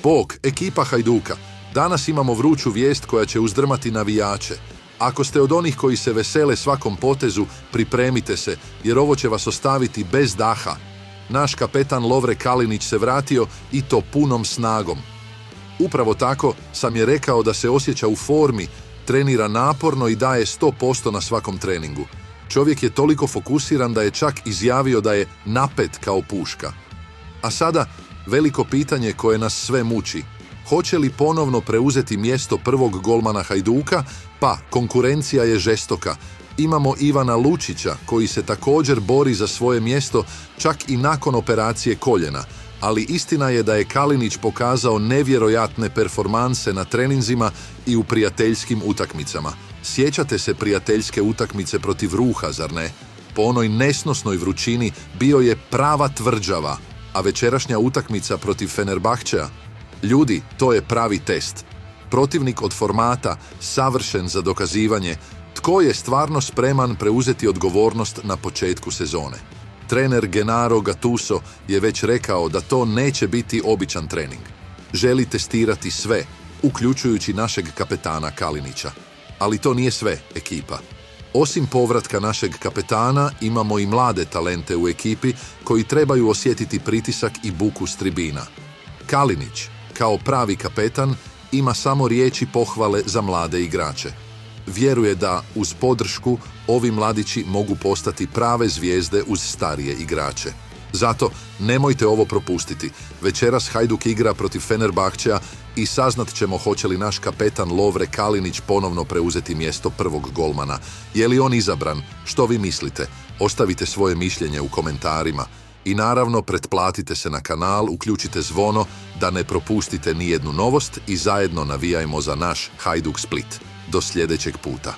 Bog, ekipa Hajduka. Danas imamo vruću vijest koja će uzdrmati navijače. Ako ste od onih koji se vesele svakom potezu, pripremite se, jer ovo će vas ostaviti bez daha. Naš kapetan Lovre Kalinić se vratio i to punom snagom. Upravo tako sam je rekao da se osjeća u formi, trenira naporno i daje 100% na svakom treningu. Čovjek je toliko fokusiran da je čak izjavio da je napet kao puška. A sada, veliko pitanje koje nas sve muči. Hoće li ponovno preuzeti mjesto prvog golmana Hajduka? Pa, konkurencija je žestoka. Imamo Ivana Lučića, koji se također bori za svoje mjesto čak i nakon operacije koljena. Ali istina je da je Kalinić pokazao nevjerojatne performanse na treninzima i u prijateljskim utakmicama. Sjećate se prijateljske utakmice protiv Ruha, zar ne? Po onoj nesnosnoj vrućini bio je prava tvrđava, a večerašnja utakmica protiv Fenerbahčea? Ljudi, to je pravi test. Protivnik od formata, savršen za dokazivanje, tko je stvarno spreman preuzeti odgovornost na početku sezone. Trener Gennaro Gattuso je već rekao da to neće biti običan trening. Želi testirati sve, uključujući našeg kapetana Kalinića. Ali to nije sve, ekipa. Osim povratka našeg kapetana, imamo i mlade talente u ekipi koji trebaju osjetiti pritisak i buku s tribina. Kalinić, kao pravi kapetan, ima samo riječi pohvale za mlade igrače. Vjeruje da, uz podršku, ovi mladići mogu postati prave zvijezde uz starije igrače. Zato nemojte ovo propustiti. Večeras Hajduk igra protiv Fenerbahčea i saznat ćemo hoće li naš kapetan Lovre Kalinić ponovno preuzeti mjesto prvog golmana. Je li on izabran? Što vi mislite? Ostavite svoje mišljenje u komentarima. I naravno, pretplatite se na kanal, uključite zvono da ne propustite nijednu novost i zajedno navijajmo za naš Hajduk Split. Do sljedećeg puta.